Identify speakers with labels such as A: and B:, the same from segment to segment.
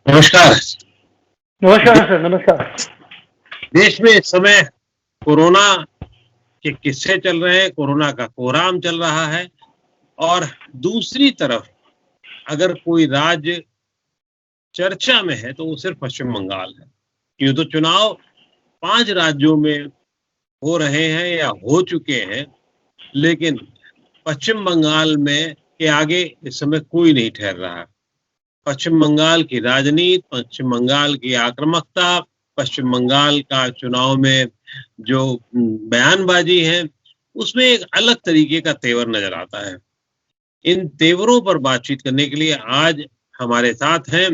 A: नमस्कार।
B: नमस्कार
A: दे
B: सर, नमस्कार।
A: देश में इस समय कोरोना के किस्से चल रहे हैं, कोरोना का कोहराम चल रहा है और दूसरी तरफ अगर कोई राज्य चर्चा में है, तो वो सिर्फ़ पश्चिम बंगाल है। यूँ तो चुनाव 5 राज्यों में हो रहे हैं या हो चुके हैं, लेकिन पश्चिम बंगाल में के आगे इस समय कोई नहीं ठहर रहा है। पश्चिम बंगाल की राजनीति, पश्चिम बंगाल की आक्रामकता, पश्चिम बंगाल का चुनाव में जो बयानबाज़ी है, उसमें एक अलग तरीके का तेवर नज़र आता है। इन तेवरों पर बातचीत करने के लिए आज हमारे साथ हैं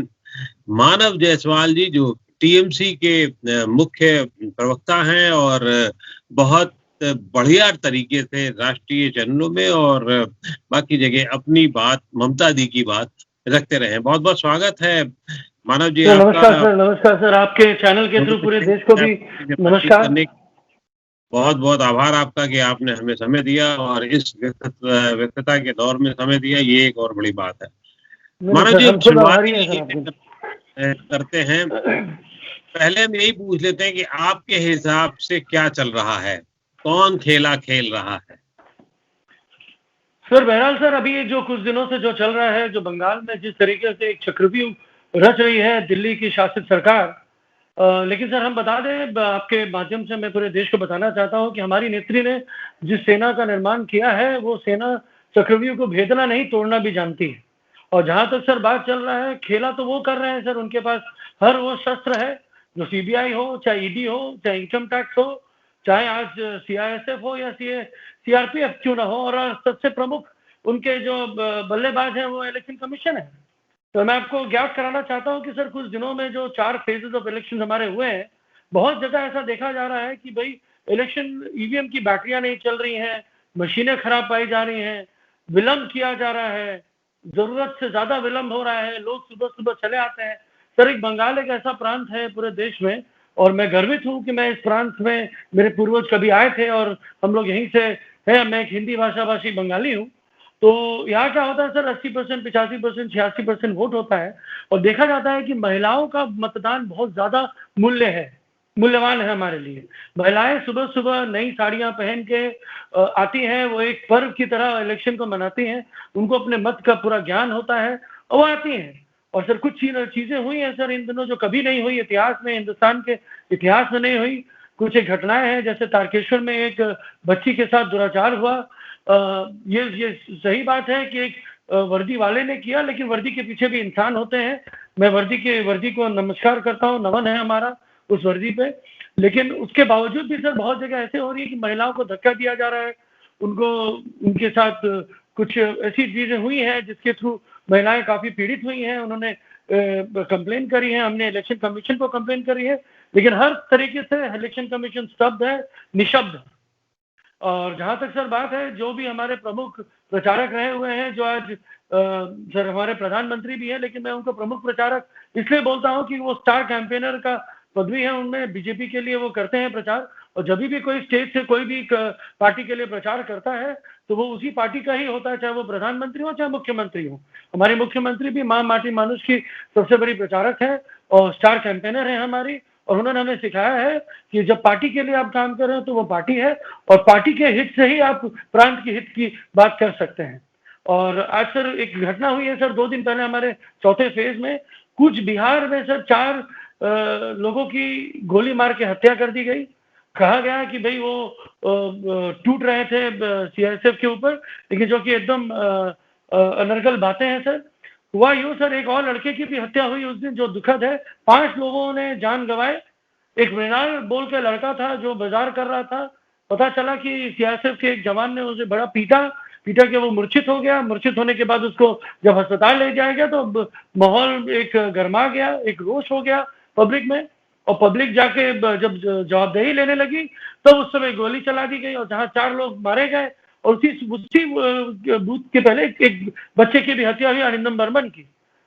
A: मानव जायसवाल जी, जो टीएमसी के मुख्य प्रवक्ता हैं और बहुत बढ़िया तरीके से राष्ट्रीय चैनलों में और बाकी जगह अपनी बात, ममता दी की बात रखते रहे हैं। बहुत-बहुत स्वागत है मानव जी आपका।
B: नमस्कार सर, आपके चैनल के थ्रू पूरे देश को भी
A: बातचीत
B: नमस्कार।
A: करने बहुत-बहुत आभार आपका कि आपने हमें समय दिया और इस व्यस्तता के दौर में समय दिया, ये एक और बड़ी बात है।
B: नहीं
A: मानव
B: सर,
A: जी,
B: हम खुद
A: शुरुआत
B: आभारी
A: ही
B: हैं सर
A: यहीं से
B: आपके।
A: करते हैं। पहले हम यही पूछ लेते हैं कि आपके हिसाब से क्या चल रहा है? कौन खेला खेल रहा है?
B: सर बहरहाल सर अभी ये जो कुछ दिनों से जो चल रहा है, जो बंगाल में जिस तरीके से एक चक्रव्यूह रच रही है दिल्ली की शासित सरकार, लेकिन सर हम बता दें आपके माध्यम से मैं पूरे देश को बताना चाहता हूँ कि हमारी नेत्री ने जिस सेना का निर्माण किया है, वो सेना चक्रव्यूह को भेदना नहीं तोड़ना भी जानती है। और जहाँ तक सर बात चल रहा है, खेला तो वो कर रहे हैं सर, उनके पास हर वो शस्त्र है, जो सीबीआई हो, चाहे ईडी हो, चाहे इनकम टैक्स हो, चाहे आज सीआईएसएफ हो या सीआरपीएफ क्यों ना हो, और सबसे प्रमुख उनके जो बल्लेबाज हैं वो इलेक्शन कमीशन है। तो मैं आपको ज्ञात कराना चाहता हूँ कि सर कुछ दिनों में जो 4 फेजेस ऑफ इलेक्शन हमारे हुए हैं, बहुत जगह ऐसा देखा जा रहा है कि भाई इलेक्शन ईवीएम की बैटरियां नहीं चल रही हैं, मशीनें खराब पाई जा रही हैं, विलंब किया जा रहा है, जरूरत से ज्यादा विलंब हो रहा है, लोग सुबह सुबह चले आते हैं। सर एक बंगाल एक ऐसा प्रांत है पूरे देश में, और मैं गर्वित हूँ कि मैं इस प्रांत में मेरे पूर्वज कभी आए थे और हम लोग यहीं से है। मैं एक हिंदी भाषा भाषी बंगाली हूँ। तो यहाँ क्या होता है सर, 80%, 85%, 86% वोट होता है, और देखा जाता है कि महिलाओं का मतदान बहुत ज्यादा मूल्यवान है हमारे लिए। महिलाएं सुबह सुबह नई साड़ियां पहन के आती हैं, वो एक पर्व की तरह इलेक्शन को मनाती हैं, उनको अपने मत का पूरा ज्ञान होता है और वो आती हैं। और सर कुछ चीजें हुई हैं सर इन दिनों जो कभी नहीं हुई इतिहास में, हिंदुस्तान के इतिहास में नहीं हुई। कुछ एक घटनाएं हैं, जैसे तारकेश्वर में एक बच्ची के साथ दुराचार हुआ। ये सही बात है कि एक वर्दी वाले ने किया, लेकिन वर्दी के पीछे भी इंसान होते हैं। मैं वर्दी को नमस्कार करता हूँ, नमन है हमारा उस वर्दी पे। लेकिन उसके बावजूद भी सर बहुत जगह ऐसे हो रही है कि महिलाओं को धक्का दिया जा रहा है, उनको उनके साथ कुछ ऐसी चीजें हुई हैं जिसके थ्रू महिलाएं काफी पीड़ित हुई हैं। उन्होंने कंप्लेन करी है, हमने इलेक्शन कमीशन को कंप्लेन करी है, लेकिन हर तरीके से इलेक्शन कमीशन स्तब्ध है, निशब्द है। और जहाँ तक सर बात है, जो भी हमारे प्रमुख प्रचारक रहे हुए हैं, जो आज सर हमारे प्रधानमंत्री भी हैं, लेकिन मैं उनको प्रमुख प्रचारक इसलिए बोलता हूँ कि वो स्टार कैंपेनर का पदवी है उनमें, बीजेपी के लिए वो करते हैं प्रचार। और जब भी कोई स्टेज से कोई भी पार्टी के लिए प्रचार करता है, तो वो उसी पार्टी का ही होता है, चाहे वो प्रधानमंत्री हो चाहे मुख्यमंत्री हो। हमारे मुख्यमंत्री भी माँ माटी मानुष की सबसे बड़ी प्रचारक है और स्टार कैंपेनर है हमारी। और उन्होंने हमें सिखाया है कि जब पार्टी के लिए आप काम कर रहे हो तो वो पार्टी है, और पार्टी के हित से ही आप प्रांत की हित की बात कर सकते हैं। और आज सर एक घटना हुई है सर 2 दिन पहले हमारे चौथे फेज में, कुछ बिहार में सर 4 लोगों की गोली मार के हत्या कर दी गई। कहा गया कि भाई वो टूट रहे थे सीआईएसएफ के ऊपर, लेकिन जो कि एकदम अनर्गल बातें हैं सर। हुआ यूं सर, एक और लड़के की भी हत्या हुई उस दिन, जो दुखद है। 5 लोगों ने जान गंवाए। एक मृणाल बोल के लड़का था जो बाजार कर रहा था, पता चला कि सीआईएसएफ के एक जवान ने उसे बड़ा पीटा, पीटा के वो मूर्छित हो गया। मूर्छित होने के बाद उसको जब अस्पताल ले जाया गया तो माहौल एक गर्मा गया, एक रोष हो गया पब्लिक में। और पब्लिक जाके जब जवाबदेही लेने लगी, तब उस समय गोली चला दी गई, और जहाँ 4 लोग मारे गए, और उसी बूथ के पहले एक बच्चे की भी हत्या हुई, अरिंदम बर्मन की।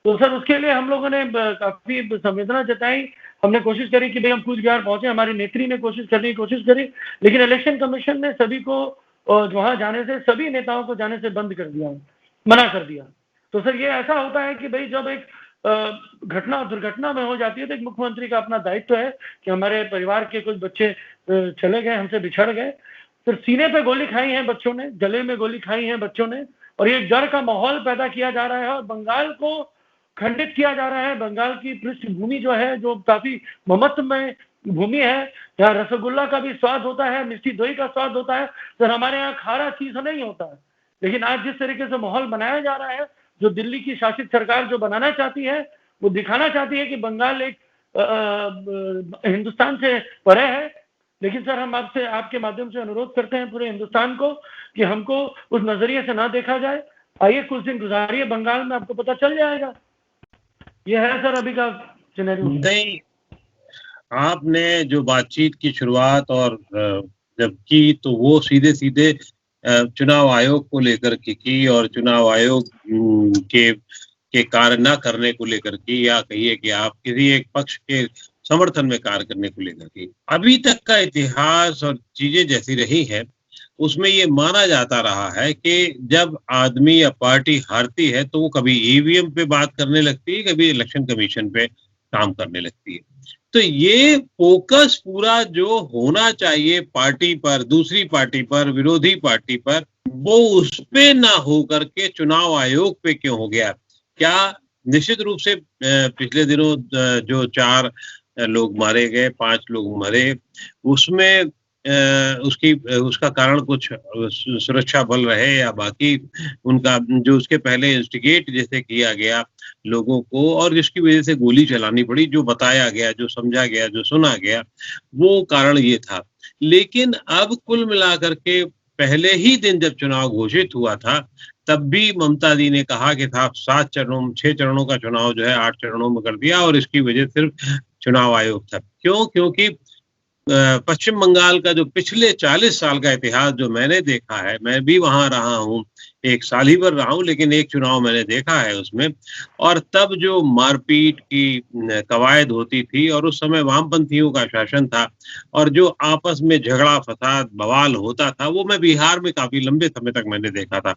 B: तो सर उसके लिए हम लोगों ने काफी संवेदना जताई। हमने कोशिश करी कि भाई हम कूचबिहार पहुंचे, हमारी नेत्री ने कोशिश करी, लेकिन इलेक्शन कमीशन ने सभी को वहां जाने से, सभी नेताओं को जाने से बंद कर दिया, मना कर दिया। तो सर ये ऐसा होता है कि भाई जब एक घटना दुर्घटना में हो जाती है तो एक मुख्यमंत्री का अपना दायित्व है कि हमारे परिवार के कुछ बच्चे चले गए, हमसे बिछड़ गए, फिर सीने पे गोली खाई है बच्चों ने, गले में गोली खाई है बच्चों ने, और ये डर का माहौल पैदा किया जा रहा है और बंगाल को खंडित किया जा रहा है। बंगाल की पृष्ठभूमि जो है, जो काफी ममत्वमय भूमि है, यहाँ रसगुल्ला का भी स्वाद होता है, मिष्टी दोई का स्वाद होता है, तो हमारे यहाँ खारा चीज नहीं होता है। लेकिन आज जिस तरीके से माहौल बनाया जा रहा है, जो दिल्ली की शासित सरकार जो बनाना चाहती है, वो दिखाना चाहती है कि बंगाल एक हिंदुस्तान से परे है। लेकिन सर, हम आपसे आपके माध्यम से अनुरोध करते हैं पूरे हिंदुस्तान को कि हमको उस नजरिए से ना देखा जाए। आइए कुछ दिन गुजारिए बंगाल में, आपको पता चल जाएगा। ये है सर अभी का सिनेरियो।
A: नहीं, आपने जो बातचीत की शुरुआत और जब की तो वो सीधे सीधे चुनाव आयोग को लेकर के की और चुनाव आयोग के कार्य न करने को लेकर की, या कहिए कि आप किसी एक पक्ष के समर्थन में कार्य करने को लेकर की। अभी तक का इतिहास और चीजें जैसी रही है उसमें ये माना जाता रहा है कि जब आदमी या पार्टी हारती है तो वो कभी ईवीएम पे बात करने लगती है, कभी इलेक्शन कमीशन पे काम करने लगती है। तो ये फोकस पूरा जो होना चाहिए पार्टी पर, दूसरी पार्टी पर, विरोधी पार्टी पर, वो उस पे ना हो करके चुनाव आयोग पे क्यों हो गया? क्या निश्चित रूप से पिछले दिनों जो 4 लोग मारे गए, 5 लोग मरे, उसमें उसका कारण कुछ सुरक्षा बल रहे या बाकी उनका जो उसके पहले इंस्टिगेट जैसे किया गया लोगों को और जिसकी वजह से गोली चलानी पड़ी, जो बताया गया, जो समझा गया, जो सुना गया, वो कारण ये था। लेकिन अब कुल मिलाकर के पहले ही दिन जब चुनाव घोषित हुआ था, तब भी ममता दी ने कहा कि था 6 चरणों का चुनाव जो है 8 चरणों में कर दिया और इसकी वजह सिर्फ चुनाव आयोग था। क्यों? क्योंकि पश्चिम बंगाल का जो पिछले 40 साल का इतिहास जो मैंने देखा है, मैं भी वहां रहा हूँ, 1 साल ही भर रहा हूँ, लेकिन एक चुनाव मैंने देखा है उसमें, और तब जो मारपीट की कवायद होती थी और उस समय वामपंथियों का शासन था और जो आपस में झगड़ा फसाद बवाल होता था, वो मैं बिहार में काफी लंबे समय तक मैंने देखा था।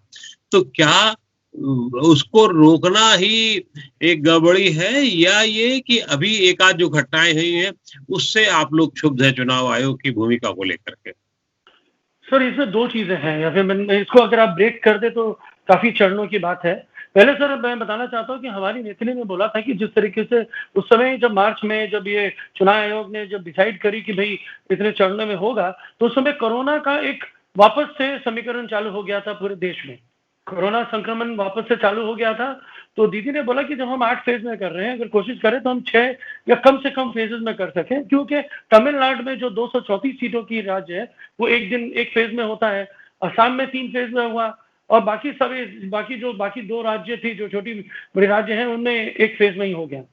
A: तो क्या उसको रोकना ही एक गड़बड़ी है या ये कि अभी एक आध जो घटनाएं हुई हैं उससे आप लोग क्षुब्ध है चुनाव आयोग की भूमिका को लेकर के?
B: सर, इसमें 2 चीजें हैं, या फिर मैं इसको अगर आप ब्रेक कर दे तो काफी चरणों की बात है। पहले सर मैं बताना चाहता हूँ कि हमारी नेत्री ने बोला था कि जिस तरीके से उस समय जब मार्च में जब ये चुनाव आयोग ने जब डिसाइड करी कि भाई इतने चरणों में होगा, तो उस समय कोरोना का एक वापस से समीकरण चालू हो गया था पूरे देश में। कोरोना संक्रमण वापस से चालू हो गया था, तो दीदी ने बोला कि जब हम 8 फेज में कर रहे हैं, अगर कोशिश करें तो हम 6 या कम से कम फेजेस में कर सकें, क्योंकि तमिलनाडु में जो 234 सीटों की राज्य है वो एक दिन एक फेज में होता है, असम में 3 फेज में हुआ और बाकी सभी बाकी 2 राज्य थी जो छोटी बड़ी राज्य हैं उनमें एक फेज में ही हो गया।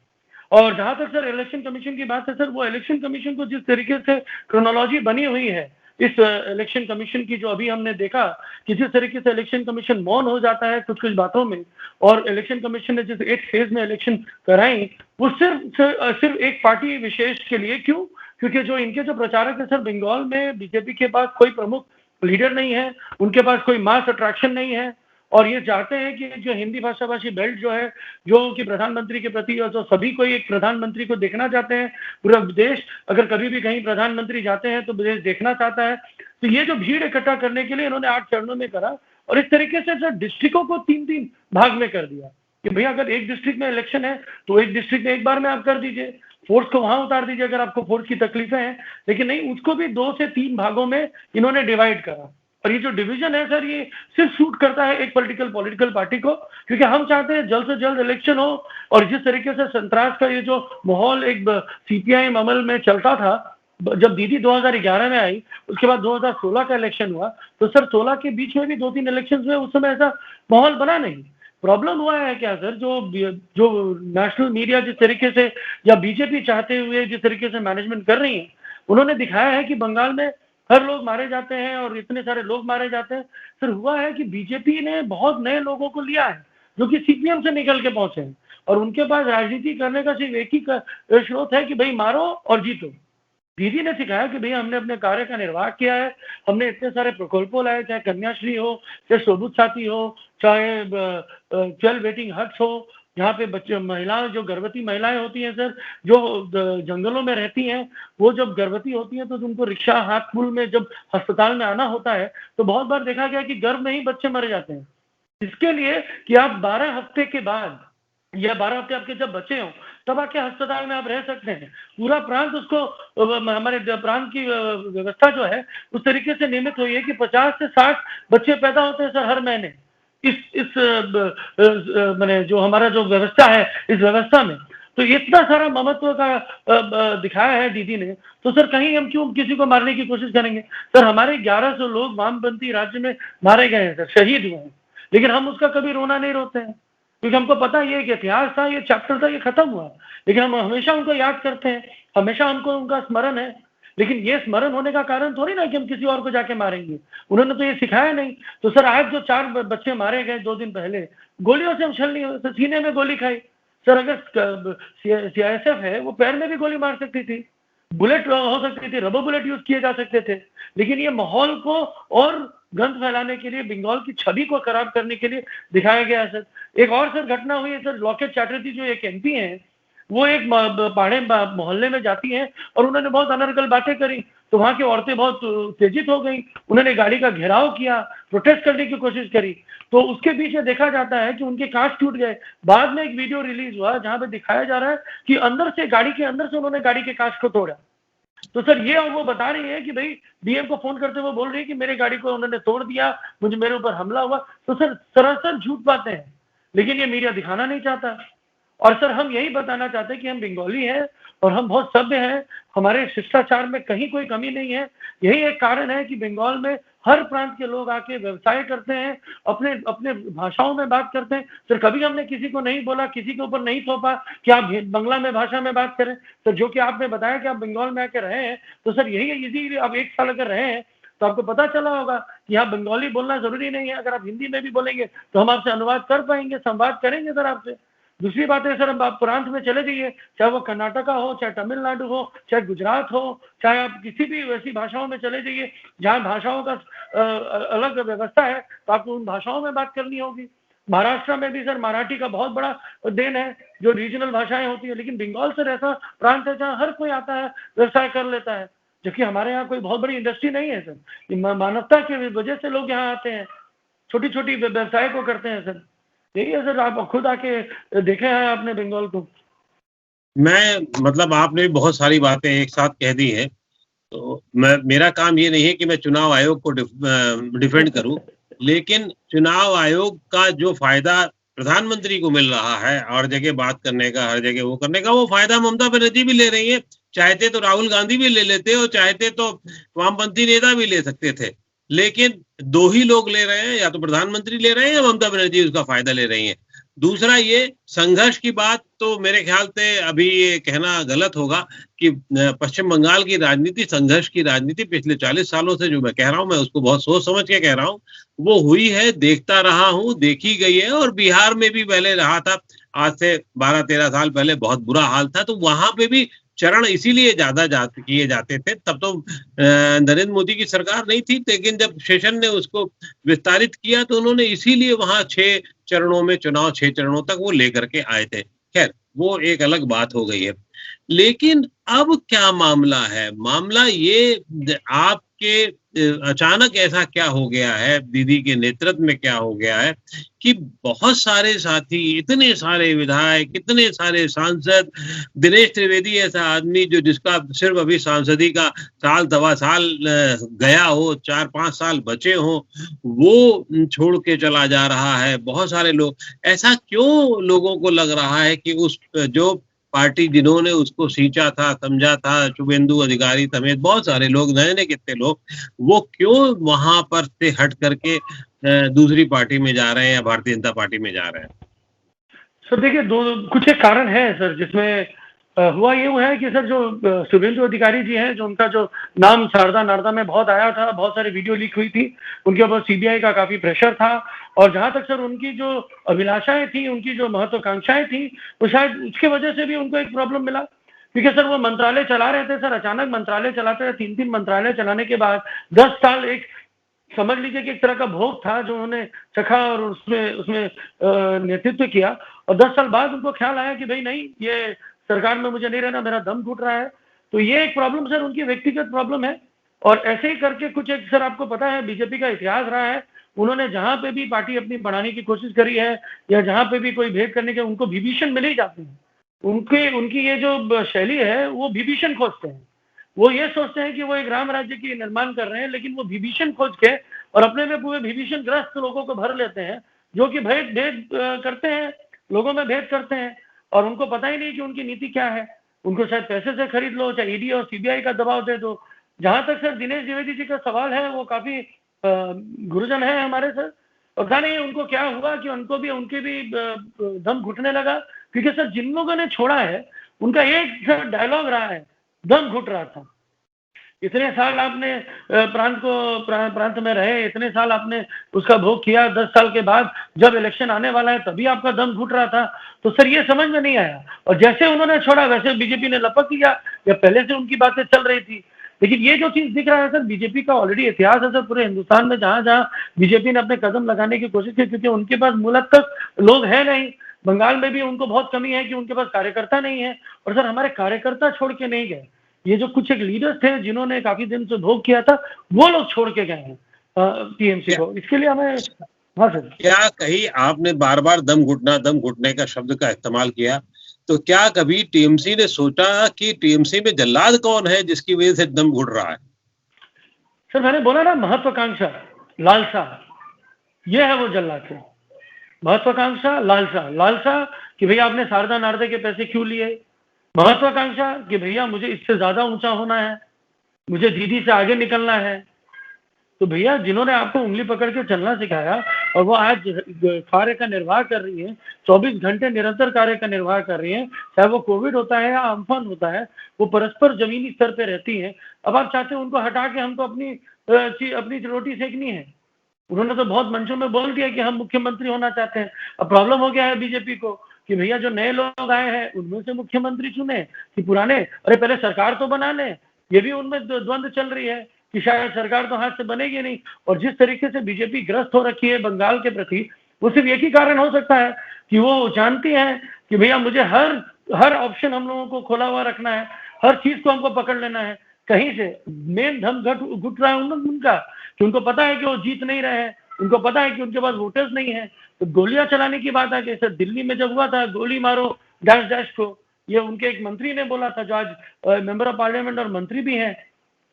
B: और जहां तक सर इलेक्शन कमीशन की बात है, सर वो इलेक्शन कमीशन को जिस तरीके से क्रोनोलॉजी बनी हुई है इस इलेक्शन कमीशन की, जो अभी हमने देखा कि जिस तरीके से इलेक्शन कमीशन मौन हो जाता है कुछ कुछ बातों में, और इलेक्शन कमीशन ने जिस एक फेज में इलेक्शन कराई वो सिर्फ एक पार्टी विशेष के लिए। क्यों? क्योंकि जो इनके जो प्रचारक है सर, बंगाल में बीजेपी के पास कोई प्रमुख लीडर नहीं है, उनके पास कोई मास अट्रैक्शन नहीं है, और ये चाहते हैं कि जो हिंदी भाषा भाषी बेल्ट जो है, जो कि प्रधानमंत्री के प्रति और जो सभी को एक प्रधानमंत्री को देखना चाहते हैं, पूरा देश अगर कभी भी कहीं प्रधानमंत्री जाते हैं तो देश देखना चाहता है। तो ये जो भीड़ इकट्ठा करने के लिए इन्होंने 8 चरणों में करा और इस तरीके से सर डिस्ट्रिक्टों को 3-3 भाग में कर दिया कि भैया अगर एक डिस्ट्रिक्ट में इलेक्शन है तो एक डिस्ट्रिक्ट में एक बार में आप कर दीजिए, फोर्स को वहां उतार दीजिए अगर आपको फोर्स की तकलीफें हैं, लेकिन नहीं, उसको भी 2 से 3 भागों में इन्होंने डिवाइड करा। और ये जो डिवीजन है सर, ये सिर्फ सूट करता है एक पॉलिटिकल पार्टी को, क्योंकि हम चाहते हैं जल्द से जल्द इलेक्शन हो। और जिस तरीके से संतरास का ये जो माहौल एक सीपीआई अमल में चलता था, जब दीदी 2011 में आई, उसके बाद 2016 का इलेक्शन हुआ, तो सर 16 के बीच में भी 2-3 इलेक्शन हुए, उस समय ऐसा माहौल बना नहीं। प्रॉब्लम हुआ है क्या सर, जो नेशनल मीडिया जिस तरीके से या बीजेपी चाहते हुए जिस तरीके से मैनेजमेंट कर रही है, उन्होंने दिखाया है कि बंगाल में हर लोग मारे जाते हैं और इतने सारे लोग मारे जाते हैं। सर हुआ है कि बीजेपी ने बहुत नए लोगों को लिया है जो कि सीपीएम से निकल के पहुंचे हैं और उनके पास राजनीति करने का सिर्फ एक ही स्रोत है कि भाई मारो और जीतो। दीदी ने सिखाया कि भैया हमने अपने कार्य का निर्वाह किया है, हमने इतने सारे प्रकल्पों लाए, चाहे कन्याश्री हो, चाहे सोबुत साथी हो, चाहे 12 वेटिंग हट्स हो, यहाँ पे बच्चे महिलाएं, जो गर्भवती महिलाएं होती हैं सर, जो जंगलों में रहती हैं, वो जब गर्भवती होती हैं तो उनको रिक्शा हाथ फूल में जब अस्पताल में आना होता है, तो बहुत बार देखा गया कि गर्भ में ही बच्चे मर जाते हैं। इसके लिए कि आप 12 हफ्ते के बाद या 12 हफ्ते आपके जब बच्चे हों, तब आके अस्पताल में आप रह सकते हैं। पूरा प्रांत उसको हमारे प्रांत की व्यवस्था जो है उस तरीके से नियमित हुई है कि 50 से 60 बच्चे पैदा होते हैं सर हर महीने। इस मैंने जो हमारा जो व्यवस्था है, इस व्यवस्था में तो इतना सारा ममत्व का दिखाया है दीदी ने, तो सर कहीं हम क्यों किसी को मारने की कोशिश करेंगे? सर हमारे 1100 लोग वामपंथी राज्य में मारे गए हैं सर, शहीद हुए हैं, लेकिन हम उसका कभी रोना नहीं रोते हैं, क्योंकि हमको पता है ये एक इतिहास था, ये चैप्टर था, ये खत्म हुआ, लेकिन हम हमेशा उनको याद करते हैं, हमेशा हमको उनका स्मरण है। लेकिन ये स्मरण होने का कारण थोड़ी ना कि हम किसी और को जाके मारेंगे, उन्होंने तो ये सिखाया नहीं। तो सर आज जो 4 बच्चे मारे गए 2 दिन पहले, गोलियों से हम छलनी, सीने में गोली खाई। सर अगर सीआईएसएफ है, वो पैर में भी गोली मार सकती थी, बुलेट हो सकती थी, रबर बुलेट यूज किए जा सकते थे, लेकिन ये माहौल को और गंद फैलाने के लिए, बंगाल की छवि को खराब करने के लिए दिखाया गया है सर। एक और सर घटना हुई है सर, लॉकेट चैटर्जी जो एक एमपी हैं, वो एक पहाड़े मोहल्ले में जाती हैं और उन्होंने बहुत अनर्गल बातें करी, तो वहां की औरतें बहुत उत्तेजित हो गई, उन्होंने गाड़ी का घेराव किया, प्रोटेस्ट करने की कोशिश करी, तो उसके बीच ये देखा जाता है कि उनके कांच टूट गए। बाद में एक वीडियो रिलीज हुआ जहां पे दिखाया जा रहा है कि अंदर से, गाड़ी के अंदर से उन्होंने गाड़ी के कांच को तोड़ा। तो सर ये, और वो बता रही है कि भाई डीएम को फोन करते हुए बोल रही है कि मेरी गाड़ी को उन्होंने तोड़ दिया, मुझे, मेरे ऊपर हमला हुआ। तो सर सरासर झूठ बातें हैं, लेकिन ये मीडिया दिखाना नहीं चाहता। और सर हम यही बताना चाहते हैं कि हम बंगाली हैं और हम बहुत सभ्य हैं, हमारे शिष्टाचार में कहीं कोई कमी नहीं है। यही एक कारण है कि बंगाल में हर प्रांत के लोग आके व्यवसाय करते हैं, अपने अपने भाषाओं में बात करते हैं। सर कभी हमने किसी को नहीं बोला, किसी के ऊपर नहीं थोपा कि आप बंगला में भाषा में बात करें। सर जो कि आपने बताया कि आप बंगाल में आके रहे हैं, तो सर यही है, इसीलिए आप 1 साल अगर रहे हैं तो आपको पता चला होगा कि यहाँ बंगाली बोलना जरूरी नहीं है। अगर आप हिंदी में भी बोलेंगे तो हम आपसे अनुवाद कर पाएंगे, संवाद करेंगे सर आपसे। दूसरी बात है सर, अब आप प्रांत में चले जाइए, चाहे वो कर्नाटका हो, चाहे तमिलनाडु हो, चाहे गुजरात हो, चाहे आप किसी भी वैसी भाषाओं में चले जाइए जहाँ भाषाओं का अलग व्यवस्था है, तो आपको उन भाषाओं में बात करनी होगी। महाराष्ट्र में भी सर मराठी का बहुत बड़ा देन है, जो रीजनल भाषाएं होती है, लेकिन बंगाल सर ऐसा प्रांत है जहाँ हर कोई आता है, व्यवसाय कर लेता है, जबकि हमारे यहाँ कोई बहुत बड़ी इंडस्ट्री नहीं है सर। मानवता की वजह से लोग यहाँ आते हैं, छोटी छोटी व्यवसाय को करते हैं सर। यही है सर, आप खुद आके देखे हैं आपने बंगाल को।
A: मैं मतलब आपने बहुत सारी बातें एक साथ कह दी हैं, तो मेरा काम ये नहीं है कि मैं चुनाव आयोग को डिफेंड करूं, लेकिन चुनाव आयोग का जो फायदा प्रधानमंत्री को मिल रहा है, और जगह बात करने का, हर जगह वो करने का, वो फायदा ममता बनर्जी भी ले रही है। चाहते तो राहुल गांधी भी ले लेते, और चाहते तो वामपंथी नेता भी ले सकते थे, लेकिन 2 ही लोग ले रहे हैं, या तो प्रधानमंत्री ले रहे हैं या ममता बनर्जी उसका फायदा ले रही है। दूसरा, ये संघर्ष की बात तो मेरे ख्याल से अभी ये कहना गलत होगा कि पश्चिम बंगाल की राजनीति संघर्ष की राजनीति पिछले 40 सालों से, जो मैं कह रहा हूं, मैं उसको बहुत सोच समझ के कह रहा हूं, वो हुई है, देखता रहा हूं, देखी गई है। और बिहार में भी पहले रहा था, आज से 12-13 साल पहले बहुत बुरा हाल था, तो वहां पे भी चरण इसीलिए ज्यादा किए जाते थे। तब तो नरेंद्र मोदी की सरकार नहीं थी, लेकिन जब शेषन ने उसको विस्तारित किया तो उन्होंने इसीलिए वहां 6 चरणों में चुनाव, 6 चरणों तक वो लेकर के आए थे। खैर वो एक अलग बात हो गई है। लेकिन अब क्या मामला है? मामला ये, आपके अचानक ऐसा क्या हो गया है, दीदी के नेतृत्व में क्या हो गया है कि बहुत सारे साथी, इतने सारे विधायक, इतने सारे सांसद, दिनेश त्रिवेदी ऐसा आदमी जो जिसका सिर्फ अभी सांसदी का साल 2.25 साल गया हो, 4-5 साल बचे हो, वो छोड़ के चला जा रहा है। बहुत सारे लोग, ऐसा क्यों लोगों को लग रहा है कि उस जो पार्टी जिन्होंने उसको सींचा था, समझा था, शुभेंदु अधिकारी समेत बहुत सारे लोग, नए कितने लोग, वो क्यों वहां पर से हट करके दूसरी पार्टी में जा रहे हैं या भारतीय जनता पार्टी में जा रहे हैं?
B: सर देखिए, कुछ एक कारण है सर, जिसमें हुआ ये है कि सर जो शुभेंदु अधिकारी जी हैं, जो उनका जो नाम शारदा नारदा में बहुत आया था, बहुत सारी वीडियो लीक हुई थी, उनके ऊपर सीबीआई का काफी प्रेशर था, और जहां तक सर उनकी जो अभिलाषाएं थी, उनकी जो महत्वाकांक्षाएं थी, वो शायद उसके वजह से भी उनको एक प्रॉब्लम मिला। क्योंकि सर वो मंत्रालय चला रहे थे सर, अचानक मंत्रालय चलाते रहे, 3-3 मंत्रालय चलाने के बाद 10 साल एक समझ लीजिए कि एक तरह का भोग था जो उन्होंने चखा और उसमें उसमें नेतृत्व किया, और 10 साल बाद उनको ख्याल आया कि भाई नहीं, ये सरकार में मुझे नहीं रहना, मेरा दम घुट रहा है। तो ये एक प्रॉब्लम सर उनकी व्यक्तिगत प्रॉब्लम है। और ऐसे ही करके कुछ एक सर आपको पता है बीजेपी का इतिहास रहा है, उन्होंने जहां पे भी पार्टी अपनी बढ़ाने की कोशिश करी है या जहां पे भी कोई भेद करने के, उनको विभीषण मिल ही जाते हैं। उनके उनकी ये जो शैली है वो विभीषण खोजते हैं। वो ये सोचते हैं कि वो एक राम राज्य की निर्माण कर रहे हैं, लेकिन वो विभीषण खोज के और अपने में पूरे विभीषण ग्रस्त लोगों को भर लेते हैं, जो कि भेद भेद करते हैं, लोगों में भेद करते हैं, और उनको पता ही नहीं कि उनकी नीति क्या है। उनको शायद पैसे से खरीद लो, चाहे ईडी और सीबीआई का दबाव दे दो। जहां तक सर दिनेश द्विवेदी जी का सवाल है, वो काफी गुरुजन है हमारे सर, पता नहीं उनको क्या हुआ कि उनको भी उनके भी दम घुटने लगा। क्योंकि सर जिन लोगों ने छोड़ा है उनका एक सर डायलॉग रहा है, दम घुट रहा था। इतने साल आपने प्रांत में रहे, इतने साल आपने उसका भोग किया, 10 साल के बाद जब इलेक्शन आने वाला है तभी आपका दम घुट रहा था। तो सर ये समझ में नहीं आया, और जैसे उन्होंने छोड़ा वैसे बीजेपी ने लपक लिया, या पहले से उनकी बातें चल रही थी। लेकिन ये जो चीज दिख रहा है सर, बीजेपी का ऑलरेडी इतिहास है सर पूरे हिंदुस्तान में, जहां जहां बीजेपी ने अपने कदम लगाने की कोशिश की, क्योंकि उनके पास मूलतः लोग है नहीं। बंगाल में भी उनको बहुत कमी है कि उनके पास कार्यकर्ता नहीं है, और सर हमारे कार्यकर्ता छोड़ के नहीं गए। ये जो कुछ एक लीडर्स थे जिन्होंने काफी दिन से भोग किया था, वो लोग छोड़ के गए हैं टीएमसी को। इसके लिए हमें, हाँ सर,
A: क्या कहीं आपने बार बार दम घुटने का शब्द का इस्तेमाल किया, तो क्या कभी टीएमसी ने सोचा कि टीएमसी में जल्लाद कौन है जिसकी वजह से दम घुट रहा है?
B: सर मैंने बोला ना, महत्वाकांक्षा, लालसा, ये है वो जल्लाद से। महत्वाकांक्षा, लालसा, लालसा कि भैया आपने शारदा नार्दे के पैसे क्यों लिए, महत्वाकांक्षा कि भैया मुझे इससे ज्यादा ऊंचा होना है, मुझे दीदी से आगे निकलना है। तो भैया जिन्होंने आपको उंगली पकड़ के चलना सिखाया और वो आज कार्य का निर्वाह कर रही है, 24 घंटे निरंतर कार्य का निर्वाह कर रही है, चाहे वो कोविड होता है या अम्फन होता है, वो परस्पर जमीनी स्तर पे रहती है। अब आप चाहते हैं उनको हटा के हमको अपनी रोटी सेकनी है। उन्होंने तो बहुत मंचों में बोल दिया कि हम मुख्यमंत्री होना चाहते हैं। अब प्रॉब्लम हो गया है बीजेपी को कि भैया जो नए लोग आए हैं उनमें से मुख्यमंत्री चुने कि पुराने, अरे पहले सरकार तो बना ले। ये भी उनमें द्वंद्व चल रही है कि शायद सरकार तो हाथ से बनेगी नहीं। और जिस तरीके से बीजेपी ग्रस्त हो रखी है बंगाल के प्रति, वो सिर्फ एक ही कारण हो सकता है कि वो जानती है कि भैया मुझे हर ऑप्शन हम लोगों को खोला हुआ रखना है, हर चीज को हमको पकड़ लेना है। कहीं से मेन धम घुट रहा है उनका कि उनको पता है कि वो जीत नहीं रहे हैं, उनको पता है कि उनके पास वोटर्स नहीं है। तो गोलियां चलाने की बात है, जैसे दिल्ली में जब हुआ था गोली मारो डैश डैश को, ये उनके एक मंत्री ने बोला था जो आज मेंबर ऑफ पार्लियामेंट और मंत्री भी हैं।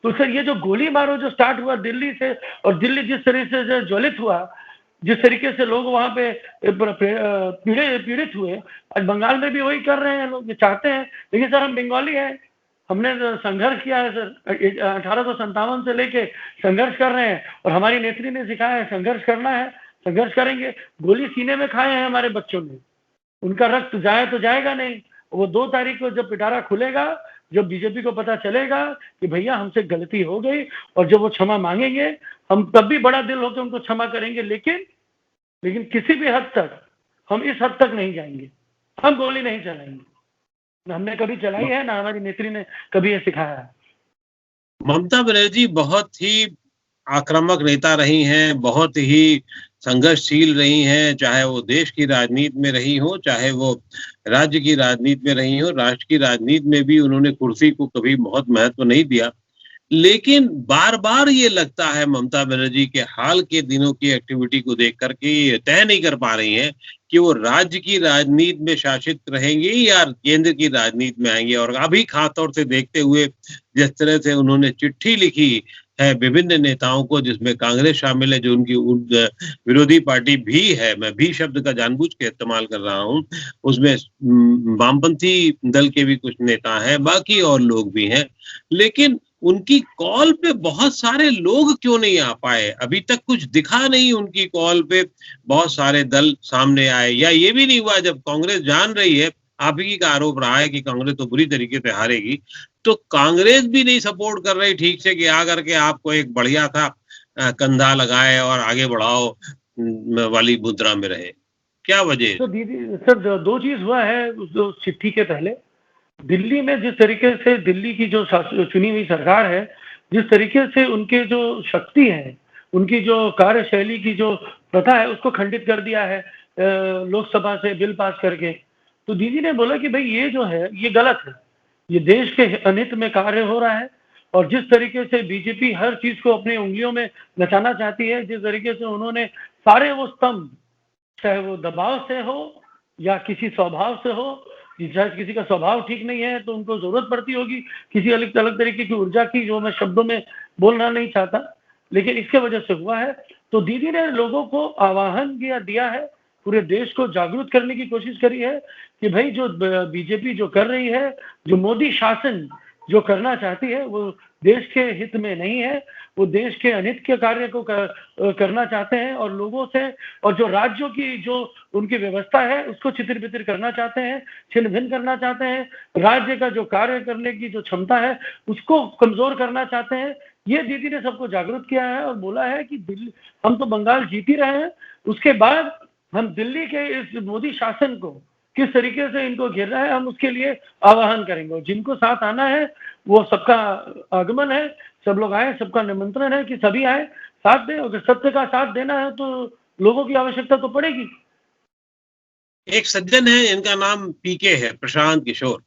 B: तो सर ये जो गोली मारो जो स्टार्ट हुआ दिल्ली से, और दिल्ली जिस तरीके से ज्वलित हुआ, जिस तरीके से लोग वहां पे पीड़ित हुए, आज बंगाल में भी वही कर रहे हैं लोग, चाहते हैं। लेकिन सर हम बंगाली हैं, हमने संघर्ष किया है सर, 1857 से लेके संघर्ष कर रहे हैं, और हमारी नेत्री ने सिखाया है संघर्ष करना है, संघर्ष करेंगे। गोली सीने में खाए हैं हमारे बच्चों ने, उनका रक्त जाए तो जाएगा नहीं। वो 2 तारीख को जब पिटारा खुलेगा, जब बीजेपी को पता चलेगा कि भैया हमसे गलती हो गई, और जब वो क्षमा मांगेंगे, हम तब भी बड़ा दिल होकर उनको क्षमा करेंगे। लेकिन किसी भी हद तक हम इस हद तक नहीं जाएंगे, हम गोली नहीं चलाएंगे, ना हमने कभी चलाई है, ना हमारी नेत्री ने कभी ये सिखाया है।
A: ममता बनर्जी बहुत ही आक्रामक नेता रही हैं, बहुत ही संघर्षशील रही हैं, चाहे वो देश की राजनीति में रही हो, चाहे वो राज्य की राजनीति में रही हो। राष्ट्र की राजनीति में भी उन्होंने कुर्सी को कभी बहुत महत्व नहीं दिया। लेकिन बार-बार ये लगता है ममता बनर्जी के हाल के दिनों की एक्टिविटी को देख कर के ये तय नहीं कर पा रही हैं कि वो राज्य की राजनीति में शासित रहेंगी या केंद्र की राजनीति में आएंगी। और अभी खास तौर से देखते हुए जिस तरह से उन्होंने चिट्ठी लिखी है विभिन्न नेताओं को, जिसमें कांग्रेस शामिल है जो उनकी विरोधी पार्टी भी है, मैं भी शब्द का जानबूझ के इस्तेमाल कर रहा हूँ, उसमें वामपंथी दल के भी कुछ नेता हैं, बाकी और लोग भी हैं। लेकिन उनकी कॉल पे बहुत सारे लोग क्यों नहीं आ पाए? अभी तक कुछ दिखा नहीं उनकी कॉल पे बहुत सारे दल सामने आए, या ये भी नहीं हुआ जब कांग्रेस जान रही है, आप ही का आरोप रहा है कि कांग्रेस तो बुरी तरीके से हारेगी, तो कांग्रेस भी नहीं सपोर्ट कर रही ठीक से कि आ करके आपको एक बढ़िया था कंधा लगाए और आगे बढ़ाओ वाली मुद्रा में रहे। क्या वजह?
B: तो दीदी सर 2 चीज हुआ है उस चिट्ठी के पहले। दिल्ली में जिस तरीके से दिल्ली की जो चुनी हुई सरकार है, जिस तरीके से उनके जो शक्ति है उनकी जो कार्यशैली की जो प्रथा है उसको खंडित कर दिया है लोकसभा से बिल पास करके। तो दीदी ने बोला कि भाई ये जो है ये गलत है, ये देश के अनित में कार्य हो रहा है और जिस तरीके से बीजेपी हर चीज को अपनी उंगलियों में नचाना चाहती है, जिस तरीके से उन्होंने सारे वो स्तंभ, चाहे वो दबाव से हो या किसी स्वभाव से हो, शायद किसी का स्वभाव ठीक नहीं है तो उनको जरूरत पड़ती होगी किसी अलग अलग तरीके की ऊर्जा की, जो मैं शब्दों में बोलना नहीं चाहता, लेकिन इसके वजह से हुआ है। तो दीदी ने लोगों को आह्वान दिया है, पूरे देश को जागरूक करने की कोशिश करी है कि भाई जो बीजेपी जो कर रही है, जो मोदी शासन जो करना चाहती है, वो देश के हित में नहीं है, वो देश के अनित के कार्य को करना चाहते हैं और लोगों से, और जो राज्यों की जो उनकी व्यवस्था है उसको छितिर बितिर करना चाहते हैं, छिन्न भिन्न करना चाहते हैं, राज्य का जो कार्य करने की जो क्षमता है उसको कमजोर करना चाहते हैं। ये दीदी ने सबको जागरूक किया है और बोला है कि दिल्ली, हम तो बंगाल जीत ही रहे हैं, उसके बाद हम दिल्ली के इस मोदी शासन को किस तरीके से इनको घेरना है हम उसके लिए आह्वान करेंगे। जिनको साथ आना है वो सबका आगमन है, सब लोग आए, सबका निमंत्रण है कि सभी आए, साथ दें। अगर सत्य का साथ देना है तो लोगों की आवश्यकता तो पड़ेगी।
A: एक सज्जन है इनका नाम पीके है, प्रशांत किशोर।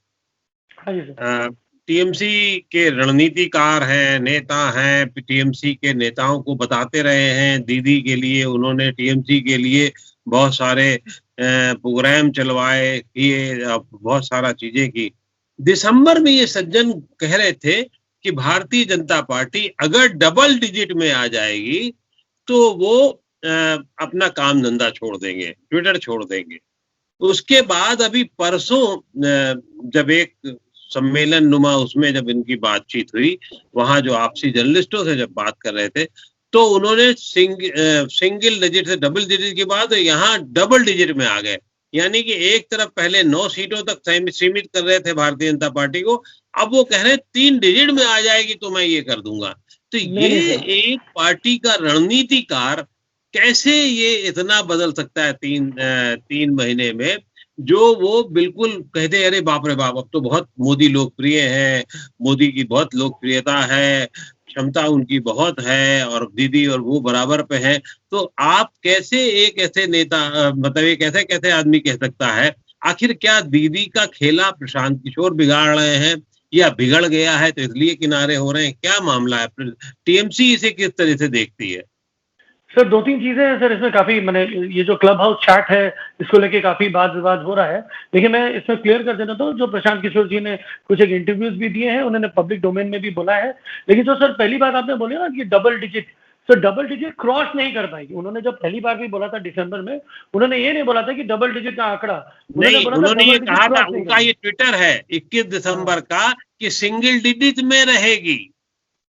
B: हाँ जी सर।
A: टीएमसी के रणनीतिकार हैं, नेता हैं, टीएमसी के नेताओं को बताते रहे हैं। दीदी के लिए उन्होंने टीएमसी के लिए बहुत सारे प्रोग्राम चलवाए, किए, बहुत सारा चीजें की। दिसंबर में ये सज्जन कह रहे थे कि भारतीय जनता पार्टी अगर डबल डिजिट में आ जाएगी तो वो अपना काम धंधा छोड़ देंगे, ट्विटर छोड़ देंगे। उसके बाद अभी परसों जब एक सम्मेलन नुमा उसमें जब इनकी बातचीत हुई, वहां जो आपसी जर्नलिस्टों से जब बात कर रहे थे तो उन्होंने सिंगल डिजिट से डबल डिजिट के बाद यहाँ डबल डिजिट में आ गए। यानी कि एक तरफ पहले 9 सीटों तक सीमित कर रहे थे भारतीय जनता पार्टी को, अब वो कह रहे हैं 3 डिजिट में आ जाएगी तो मैं ये कर दूंगा। तो ये एक पार्टी का रणनीतिकार कैसे ये इतना बदल सकता है 3 महीने में, जो वो बिल्कुल कहते अरे बाप रे बाप, अब तो बहुत मोदी लोकप्रिय है, मोदी की बहुत लोकप्रियता है, क्षमता उनकी बहुत है और दीदी और वो बराबर पे है। तो आप कैसे एक ऐसे नेता, मतलब एक ऐसे कैसे आदमी कह सकता है? आखिर क्या दीदी का खेला प्रशांत किशोर बिगाड़ रहे हैं या बिगड़ गया है तो इसलिए किनारे हो रहे हैं? क्या मामला है? टीएमसी इसे किस तरह से देखती है?
B: सर 2-3 चीजें हैं सर इसमें, काफी मैंने ये जो क्लब हाउस चैट है इसको लेके काफी वाद विवाद हो रहा है, लेकिन मैं इसमें क्लियर कर देना तो जो प्रशांत किशोर जी ने कुछ एक इंटरव्यूज भी दिए हैं, उन्होंने पब्लिक डोमेन में भी बोला है। लेकिन जो सर पहली बात आपने बोली ना कि double digit, sir double digit cross नहीं कर पाएगी। उन्होंने जब पहली बार भी बोला था दिसंबर में, उन्होंने ये नहीं बोला था कि डबल डिजिट का आंकड़ा,
A: नहीं, उन्होंने ये कहा था, उनका ये ट्विटर है 21 दिसंबर का कि सिंगल डिजिट में रहेगी।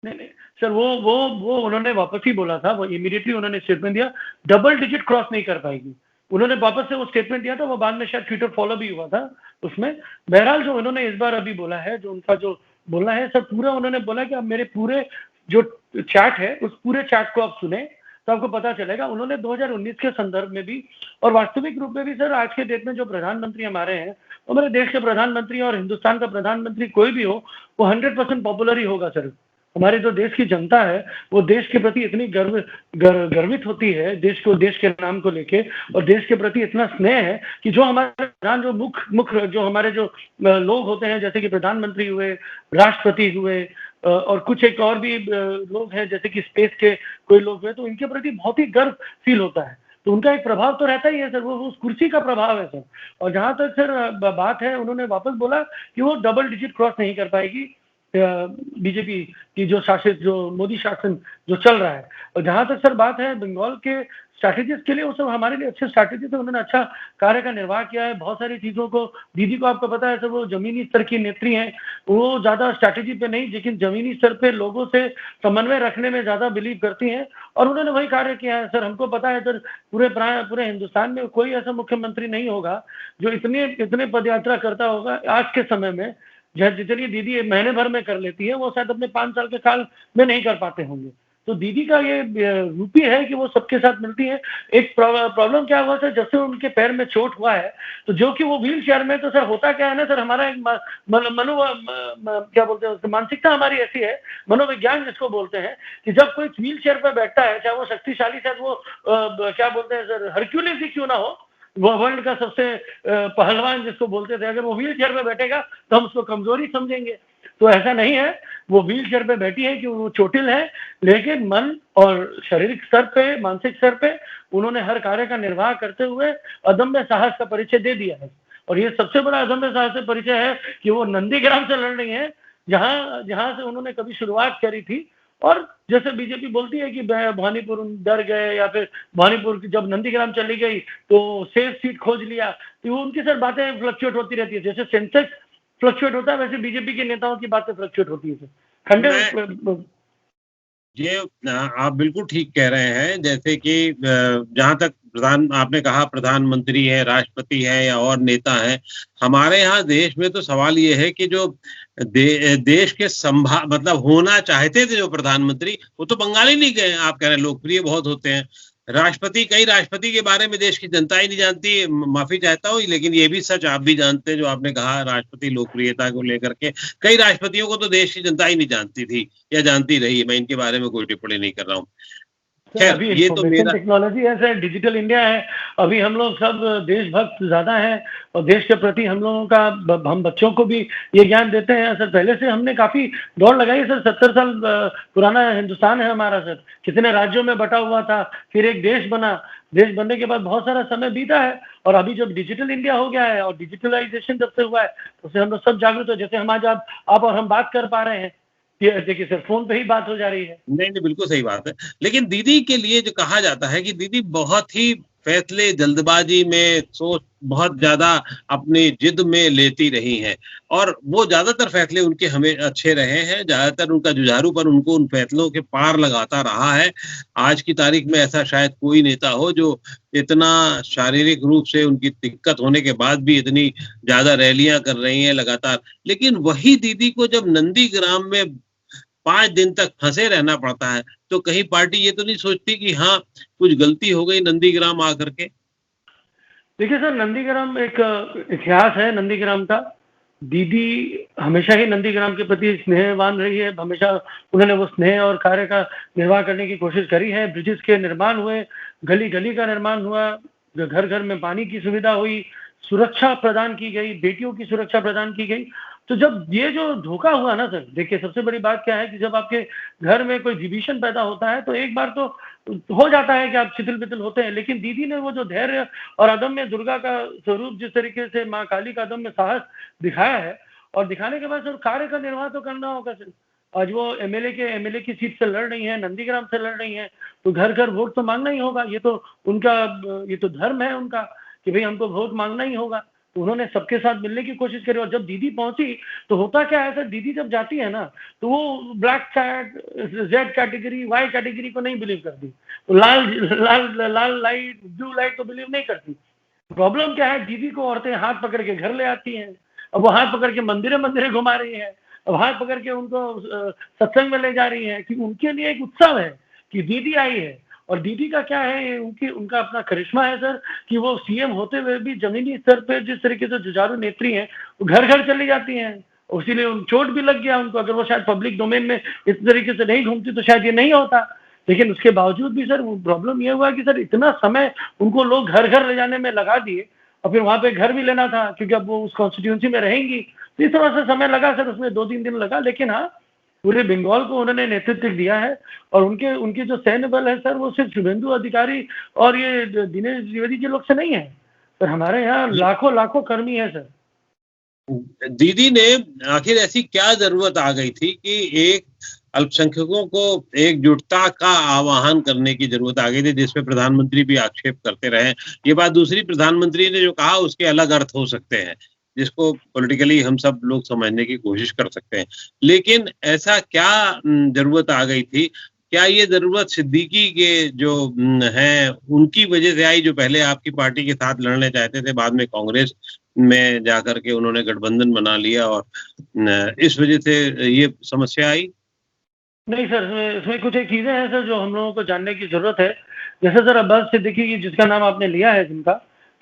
B: नहीं सर, वो उन्होंने वापस ही बोला था, वो इमीडिएटली उन्होंने स्टेटमेंट दिया डबल डिजिट क्रॉस नहीं कर पाएगी। उन्होंने वापस से वो स्टेटमेंट दिया था, वो बाद में शायद ट्विटर फॉलो भी हुआ था उसमें। बहरहाल जो उन्होंने इस बार अभी बोला है, जो उनका जो बोलना है सर, पूरा उन्होंने बोला कि अब मेरे पूरे जो चैट है उस पूरे चैट को आप सुने तो आपको पता चलेगा। उन्होंने 2019 के संदर्भ में भी और वास्तविक रूप में भी सर, आज के डेट में जो प्रधानमंत्री हमारे हैं, हमारे देश के प्रधानमंत्री और हिंदुस्तान का प्रधानमंत्री कोई भी हो, वो 100% पॉपुलर ही होगा सर। हमारे जो देश की जनता है वो देश के प्रति इतनी गर्वित होती है, देश के नाम को लेके, और देश के प्रति इतना स्नेह है कि जो हमारे प्रधान, जो मुख्य जो हमारे जो लोग होते हैं, जैसे कि प्रधानमंत्री हुए, राष्ट्रपति हुए, और कुछ एक और भी लोग हैं जैसे कि स्पेस के कोई लोग हुए, तो इनके प्रति बहुत ही गर्व फील होता है। तो उनका एक प्रभाव तो रहता ही है सर, वो उस कुर्सी का प्रभाव है सर। और जहां तक सर बात है, उन्होंने वापस बोला कि वो डबल डिजिट क्रॉस नहीं कर पाएगी बीजेपी की जो शासित, जो मोदी शासन जो चल रहा है। और जहां तक सर बात है बंगाल के स्ट्रैटेजिस्ट के लिए, वो सब हमारे लिए अच्छे स्ट्रैटेजिस्ट है, उन्होंने अच्छा कार्य का निर्वाह किया है। बहुत सारी चीजों को, दीदी को आपको पता है सर, वो जमीनी स्तर की नेत्री हैं, वो ज्यादा स्ट्रैटेजी पे नहीं, लेकिन जमीनी स्तर पे लोगों से समन्वय रखने में ज्यादा बिलीव करती हैं, और उन्होंने वही कार्य किया है सर। हमको पता है सर, पूरे हिंदुस्तान में कोई ऐसा मुख्यमंत्री नहीं होगा जो इतने पदयात्रा करता होगा आज के समय में। जितनी दीदी महीने भर में कर लेती है, वो शायद अपने 5 साल के काल में नहीं कर पाते होंगे। तो दीदी का ये रूपी है कि वो सबके साथ मिलती है। एक प्रॉब्लम क्या हुआ सर, जब से उनके पैर में चोट हुआ है, तो जो कि वो व्हील चेयर में, तो सर होता क्या है ना सर, हमारा एक क्या बोलते हैं उसको, मानसिकता हमारी ऐसी है, मनोविज्ञान जिसको बोलते हैं, कि जब कोई व्हील चेयर पर बैठता है, चाहे वो शक्तिशाली, शायद वो क्या बोलते हैं सर, हरक्यूलिस ही क्यों ना हो, वो वर्ल्ड का सबसे पहलवान जिसको बोलते थे, अगर वो व्हील चेयर पे बैठेगा तो हम उसको कमजोरी समझेंगे। तो ऐसा नहीं है, वो व्हील चेयर पे बैठी है कि वो चोटिल है, लेकिन मन और शारीरिक स्तर पे, मानसिक स्तर पे उन्होंने हर कार्य का निर्वाह करते हुए अदम्य साहस का परिचय दे दिया है। और ये सबसे बड़ा अदम्य साहस का परिचय है कि वो नंदीग्राम से लड़ रही है, जहां से उन्होंने कभी शुरुआत करी थी। और जैसे बीजेपी बोलती है कि भवानीपुर डर गए, या फिर भवानीपुर जब नंदीग्राम चली गई तो सेफ सीट खोज लिया, तो उनकी सर बातें फ्लक्चुएट होती रहती है, जैसे सेंसेक्स फ्लक्चुएट होता है वैसे बीजेपी के नेताओं की बातें फ्लक्चुएट होती है सर। खंडे
A: ये आप बिल्कुल ठीक कह रहे हैं। जैसे कि जहां तक आपने कहा प्रधानमंत्री है, राष्ट्रपति है या और नेता है, हमारे यहाँ देश में तो सवाल ये है कि जो देश के मतलब होना चाहते थे जो प्रधानमंत्री, वो तो बंगाली नहीं गए। आप कह रहे हैं लोकप्रिय बहुत होते हैं। कई राष्ट्रपति के बारे में देश की जनता ही नहीं जानती। माफी चाहता हूँ, लेकिन ये भी सच आप भी जानते हैं, जो आपने कहा राष्ट्रपति लोकप्रियता को लेकर के, कई राष्ट्रपतियों को तो देश की जनता ही नहीं जानती थी या जानती रही है। मैं इनके बारे में कोई टिप्पणी नहीं कर रहा हूँ।
B: अभी ये तो मेरा टेक्नोलॉजी है सर, डिजिटल इंडिया है, अभी हम लोग सब देशभक्त ज्यादा हैं और देश के प्रति हम लोगों का, हम बच्चों को भी ये ज्ञान देते हैं सर। पहले से हमने काफी दौड़ लगाई सर, 70 साल पुराना हिंदुस्तान है हमारा सर, कितने राज्यों में बटा हुआ था, फिर एक देश बना, देश बनने के बाद बहुत सारा समय बीता है, और अभी जब डिजिटल इंडिया हो गया है और डिजिटलाइजेशन जब से हुआ है, तो उससे हम लोग सब जागरूक हो। जैसे हम आज आप और हम बात कर पा रहे हैं, देखिए सर, फोन पे ही बात हो जा रही है।
A: नहीं, बिल्कुल सही बात है। लेकिन दीदी के लिए जो कहा जाता है कि दीदी बहुत ही फैसले जल्दबाजी में, सोच बहुत ज्यादा अपनी जिद में लेती रही हैं, और वो ज्यादातर फैसले उनके हमें अच्छे रहे हैं। ज्यादातर उनका जुझारूपन उनको उन फैसलों के पार लगाता रहा है। आज की तारीख में ऐसा शायद कोई नेता हो जो इतना शारीरिक रूप से उनकी दिक्कत होने के बाद भी इतनी ज्यादा रैलियां कर रही हैं लगातार। लेकिन वही दीदी को जब नंदीग्राम में 5 दिन तक फंसे रहना पड़ता है, तो कहीं पार्टी ये तो नहीं सोचती कि हाँ, कुछ गलती हो गई नंदीग्राम आकर के?
B: देखिए सर, नंदीग्राम एक इतिहास है नंदीग्राम का। दीदी हमेशा ही नंदीग्राम के प्रति स्नेहवान रही है, हमेशा उन्होंने वो स्नेह और कार्य का निर्वाह करने की कोशिश करी है। ब्रिजेस के निर्माण हुए, गली गली का निर्माण हुआ, घर घर में पानी की सुविधा हुई, सुरक्षा प्रदान की गई, बेटियों की सुरक्षा प्रदान की गई। तो जब ये जो धोखा हुआ ना सर, देखिए सबसे बड़ी बात क्या है कि जब आपके घर में कोई विभीषण पैदा होता है, तो एक बार तो हो जाता है कि आप छितिल-बितिल होते हैं, लेकिन दीदी ने वो जो धैर्य और अदम्य दुर्गा का स्वरूप, जिस तरीके से माँ काली का अदम्य साहस दिखाया है, और दिखाने के बाद सर कार्य का निर्वाह तो करना होगा सर। आज वो एमएलए की सीट से लड़ रही हैं, नंदीग्राम से लड़ रही हैं, तो घर-घर वोट तो मांगना ही होगा। ये तो उनका, ये तो धर्म है उनका कि भई हमको वोट मांगना ही होगा। तो उन्होंने सबके साथ मिलने की कोशिश करी, और जब दीदी पहुंची तो होता क्या है सर, दीदी जब जाती है ना, तो वो black cat, Z category, Y category को नहीं बिलीव करती, तो लाल लाइट, ब्लू लाइट को बिलीव नहीं करती। प्रॉब्लम क्या है, दीदी को औरतें हाथ पकड़ के घर ले आती हैं, अब वो हाथ पकड़ के मंदिरे मंदिरे घुमा रही है, अब हाथ पकड़ के उनको सत्संग में ले जा रही है, कि उनके लिए एक उत्सव है कि दीदी आई है। और दीदी का क्या है, उनका अपना करिश्मा है सर, कि वो सीएम होते हुए भी जमीनी स्तर पे जिस तरीके से जुझारू नेत्री हैं, वो घर घर चली जाती हैं, इसीलिए चोट भी लग गया उनको। अगर वो शायद पब्लिक डोमेन में इस तरीके से नहीं घूमती तो शायद ये नहीं होता। लेकिन उसके बावजूद भी सर, वो प्रॉब्लम ये हुआ कि सर इतना समय उनको लोग घर घर ले जाने में लगा दिए, और फिर वहां पे घर भी लेना था, क्योंकि अब वो उस कॉन्स्टिट्यूंसी में रहेंगी, तो इस तरह से समय लगा सर, उसमें 2-3 दिन लगा। लेकिन हाँ, पूरे बंगाल को उन्होंने नेतृत्व दिया है, और उनके जो सैन्य बल है सर, वो सिर्फ शुभेंदु अधिकारी और ये दिनेश द्विवेदी जी लोग से नहीं है सर, हमारे यहाँ लाखों लाखों कर्मी है सर।
A: दीदी ने आखिर ऐसी क्या जरूरत आ गई थी कि एक अल्पसंख्यकों को एकजुटता का आह्वान करने की जरूरत आ गई थी, जिसपे प्रधानमंत्री भी आक्षेप करते रहे। ये बात दूसरी, प्रधानमंत्री ने जो कहा उसके अलग अर्थ हो सकते हैं, जिसको पॉलिटिकली हम सब लोग समझने की कोशिश कर सकते हैं। लेकिन ऐसा क्या जरूरत आ गई थी? क्या ये जरूरत सिद्दीकी के जो हैं उनकी वजह से आई, जो पहले आपकी पार्टी के साथ लड़ने चाहते थे, बाद में कांग्रेस में जाकर के उन्होंने गठबंधन बना लिया, और इस वजह से ये समस्या आई?
B: नहीं सर, इसमें कुछ एक चीज़ें हैं सर जो हम लोगों को जानने की ज़रूरत है। जैसे सर अब्बास सिद्दीकी की जिसका नाम आपने लिया है जिनका,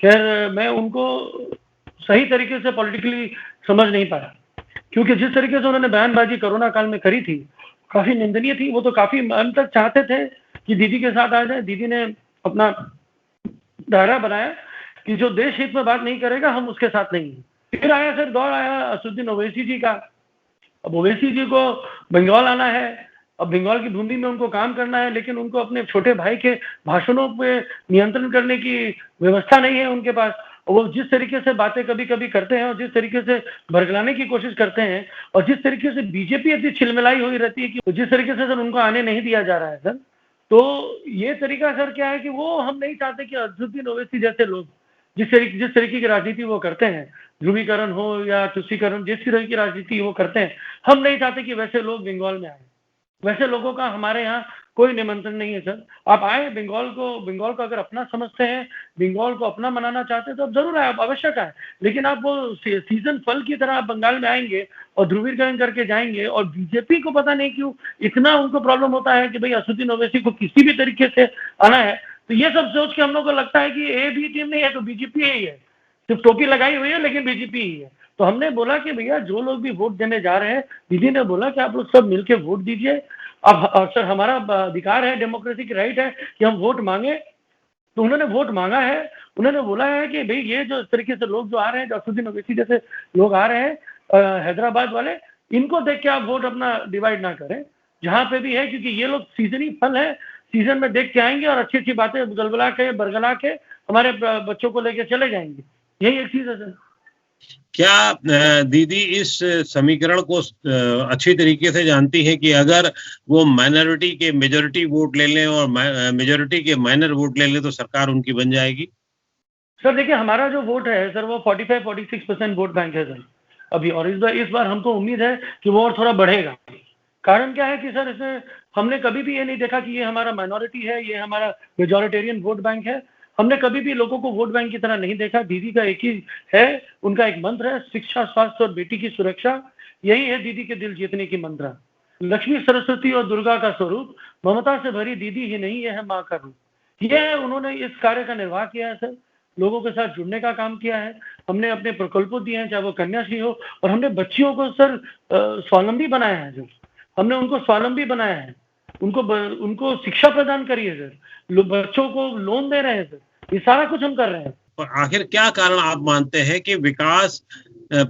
B: ख़ैर मैं उनको सही तरीके से पॉलिटिकली समझ नहीं पाया। क्योंकि जिस तरीके से उन्होंने बयानबाज़ी कोरोना काल में करी थी, काफ़ी निंदनीय थी। वो तो काफ़ी अंत तक चाहते थे कि दीदी के साथ आ जाएँ। दीदी ने अपना दायरा बनाया कि जो देश हित में बात नहीं करेगा हम उसके साथ नहीं हैं। फिर आया सर दौर आया असदुद्दीन ओवैसी जी का। अब ओवैसी जी को बंगाल आना है, अब बंगाल की भूमि में उनको काम करना है, लेकिन उनको अपने छोटे भाई के भाषणों पे नियंत्रण करने की व्यवस्था नहीं है उनके पास। वो जिस तरीके से बातें कभी-कभी करते हैं और जिस तरीके से भड़काने की कोशिश करते हैं और जिस तरीके से बीजेपी इतनी छिलमिलाई हुई रहती है कि जिस तरीके से सर उनको आने नहीं दिया जा रहा है सर, तो ये तरीका सर क्या है कि वो हम नहीं चाहते कि असदुद्दीन ओवैसी जैसे लोग जिस तरीके की राजनीति वो करते हैं, ध्रुवीकरण हो या तुष्टीकरण, जिस तरह की राजनीति वो करते हैं, हम नहीं चाहते कि वैसे लोग बंगाल में आए। वैसे लोगों का हमारे यहाँ कोई निमंत्रण नहीं है सर। आप आए बंगाल को अगर अपना समझते हैं, बंगाल को अपना मनाना चाहते हैं तो आप ज़रूर आए, आप अवश्य आएँ। लेकिन आप वो सीज़न फल की तरह आप बंगाल में आएँगे और ध्रुवीकरण करके जाएँगे और बीजेपी को पता नहीं क्यों इतना उनको प्रॉब्लम होता है कि भई असदुद्दीन ओवैसी को किसी भी तरीके से आना है। तो ये सब सोच के हम लोग को लगता है कि ए भी टीम नहीं है तो बीजेपी ही है। सिर्फ टोपी लगाई हुई है लेकिन बीजेपी ही है। तो हमने बोला कि भैया जो लोग भी वोट देने जा रहे हैं, दीदी ने बोला कि आप लोग सब मिलके वोट दीजिए। अब सर हमारा अधिकार है, डेमोक्रेसी की राइट है कि हम वोट मांगे। तो उन्होंने वोट मांगा है। उन्होंने बोला है कि भाई ये जो इस तरीके से लोग जो आ रहे हैं, जो असदुद्दीन ओवैसी जैसे लोग आ रहे हैं हैदराबाद वाले, इनको देख के आप वोट अपना डिवाइड ना करें जहां पे भी है, क्योंकि ये लोग सीजनी फल है, सीजन में देख के आएंगे और अच्छी अच्छी बातें गलगला के बरगला के हमारे बच्चों को लेके चले जाएंगे। यही एक चीज है सर।
A: क्या दीदी इस समीकरण को अच्छी तरीके से जानती है कि अगर वो माइनॉरिटी के मेजॉरिटी वोट ले लें और मेजॉरिटी के माइनर वोट ले लें तो सरकार उनकी बन जाएगी?
B: सर देखिए हमारा जो वोट है सर वो 45-46% वोट बैंक है सर अभी, और इस बार हमको उम्मीद है कि वो और थोड़ा बढ़ेगा। कारण क्या है कि सर इसमें हमने कभी भी ये नहीं देखा कि ये हमारा माइनॉरिटी है, ये हमारा मेजॉरिटेरियन वोट बैंक है। हमने कभी भी लोगों को वोट बैंक की तरह नहीं देखा। दीदी का एक ही है, उनका एक मंत्र है, शिक्षा, स्वास्थ्य और बेटी की सुरक्षा। यही है दीदी के दिल जीतने की मंत्र। लक्ष्मी, सरस्वती और दुर्गा का स्वरूप, ममता से भरी दीदी ही नहीं, ये है माँ का रूप। ये उन्होंने इस कार्य का निर्वाह किया है सर, लोगों के साथ जुड़ने का काम किया है। हमने अपने प्रकल्पों दिए हैं, चाहे वो कन्याश्री हो, और हमने बच्चियों को सर स्वावलंबी बनाया है सर। हमने उनको स्वावलंबी बनाया है, उनको शिक्षा प्रदान करी है सर, बच्चों को लोन दे रहे हैं सर, ये सारा कुछ हम कर रहे हैं।
A: और आखिर क्या कारण आप मानते हैं कि विकास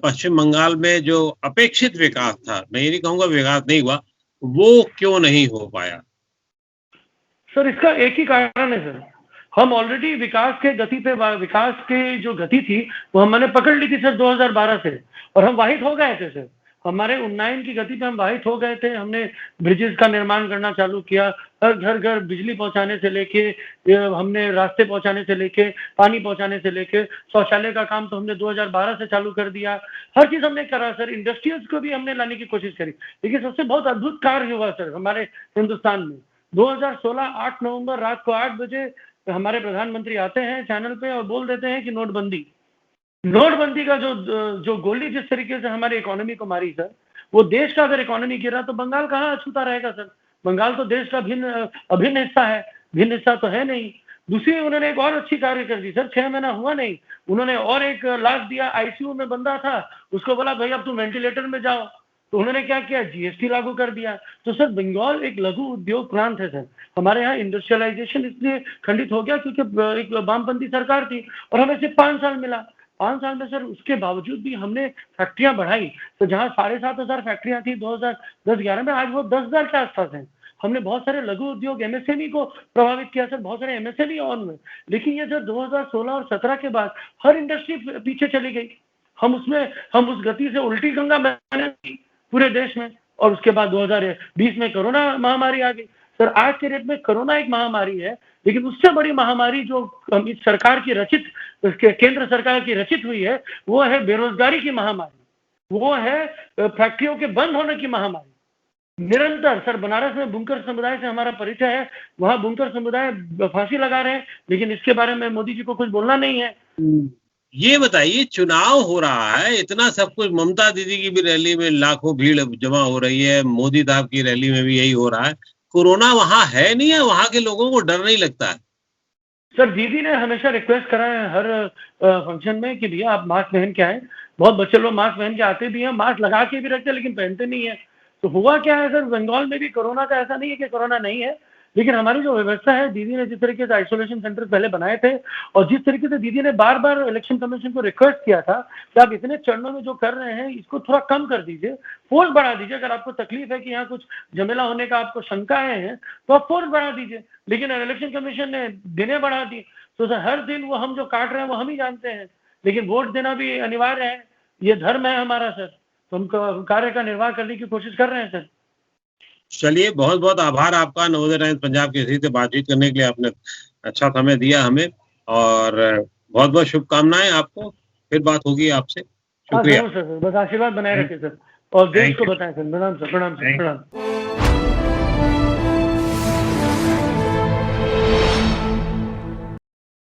A: पश्चिम बंगाल में जो अपेक्षित विकास था, मैं ये नहीं कहूंगा विकास नहीं हुआ, वो क्यों नहीं हो पाया?
B: सर इसका एक ही कारण है सर, हम ऑलरेडी विकास की जो गति थी वो हमने पकड़ ली थी सर 2012 से, और हम वाहित हो गए थे सर। हमारे उन्नयन की गति पे हम वाहित हो गए थे। हमने ब्रिजेस का निर्माण करना चालू किया, हर घर घर बिजली पहुंचाने से लेके हमने रास्ते पहुंचाने से लेके पानी पहुंचाने से लेके शौचालय का काम तो हमने 2012 से चालू कर दिया। हर चीज हमने करा सर, इंडस्ट्रियल्स को भी हमने लाने की कोशिश करी। लेकिन सबसे बहुत अद्भुत कार्य हुआ सर हमारे हिंदुस्तान में 2016 8 नवंबर रात को 8 बजे हमारे प्रधानमंत्री आते हैं चैनल पे और बोल देते हैं कि नोटबंदी का जो गोली जिस तरीके से हमारी इकोनॉमी को मारी सर, वो देश का अगर इकोनॉमी गिरा तो बंगाल कहाँ अछूता रहेगा सर। बंगाल तो देश का अभिन्न हिस्सा है, भिन्न हिस्सा तो है नहीं। दूसरी उन्होंने एक और अच्छी कार्य कर दी सर, 6 महीना हुआ नहीं, उन्होंने और एक लाख दिया। आईसीयू में बंदा था, उसको बोला भाई अब तुम वेंटिलेटर में जाओ, तो उन्होंने क्या किया, जीएसटी लागू कर दिया। तो सर बंगाल एक लघु उद्योग प्रांत है सर। हमारे यहाँ इंडस्ट्रियलाइजेशन इसलिए खंडित हो गया क्योंकि एक वामपंथी सरकार थी और हमें सिर्फ 5 साल मिला। 5 साल में सर उसके बावजूद भी हमने फैक्ट्रियां बढ़ाई। तो जहाँ 7,500 फैक्ट्रियां थी 2010-11 में, आज वो 10,000 के आसपास हैं। हमने बहुत सारे लघु उद्योग एमएसएमई को प्रभावित किया सर, बहुत सारे एमएसएमई ऑन हुए। लेकिन ये जब 2016 और 17 के बाद हर इंडस्ट्री पीछे चली गई। हम उस गति से उल्टी गंगा बहने लगी पूरे देश में। और उसके बाद 2020 में कोरोना महामारी आ गई सर। आज के डेट में कोरोना एक महामारी है, लेकिन उससे बड़ी महामारी जो इस सरकार की केंद्र सरकार की रचित हुई है, वो है बेरोजगारी की महामारी, वो है फैक्ट्रियों के बंद होने की महामारी। निरंतर सर बनारस में बुनकर समुदाय से हमारा परिचय है, वहां बुनकर समुदाय फांसी लगा रहे हैं, लेकिन इसके बारे में मोदी जी को कुछ बोलना नहीं है।
A: ये बताइए, चुनाव हो रहा है, इतना सब कुछ, ममता दीदी की भी रैली में लाखों भीड़ जमा हो रही है, मोदी साहब की रैली में भी यही हो रहा है, कोरोना वहां है नहीं है? वहां के लोगों को डर नहीं लगता है?
B: सर दीदी ने हमेशा रिक्वेस्ट करा है हर फंक्शन में कि भैया आप मास्क पहन के आए। बहुत बच्चे लोग मास्क पहन के आते भी हैं, मास्क लगा के भी रखते हैं, लेकिन पहनते नहीं है। तो हुआ क्या है सर, बंगाल में भी कोरोना का ऐसा नहीं है कि कोरोना नहीं है, लेकिन हमारी जो व्यवस्था है, दीदी ने जिस तरीके से आइसोलेशन सेंटर पहले बनाए थे और जिस तरीके से दीदी ने बार बार इलेक्शन कमीशन को रिक्वेस्ट किया था कि आप इतने चरणों में जो कर रहे हैं इसको थोड़ा कम कर दीजिए, फोर्स बढ़ा दीजिए। अगर आपको तकलीफ है कि यहाँ कुछ झमेला होने का आपको शंकाएं हैं तो आप फोर्स बढ़ा दीजिए, लेकिन इलेक्शन कमीशन ने दिनें बढ़ा दी। तो सर हर दिन वो हम जो काट रहे हैं वो हम ही जानते हैं, लेकिन वोट देना भी अनिवार्य है, ये धर्म है हमारा सर, तो हम कार्य का निर्वाह करने की कोशिश कर रहे हैं सर।
A: चलिए, बहुत बहुत आभार आपका नवोदय टाइम्स पंजाब केसरी से बातचीत करने के लिए, आपने अच्छा समय दिया हमें, और बहुत बहुत शुभकामनाएं आपको। फिर बात होगी आपसे।
B: हाँ
A: शुक्रिया।
B: जरूर सर, बस आशीर्वाद बनाए रखें सर, और देश को बताएं सर। प्रणाम सर, प्रणाम सर, प्रणाम।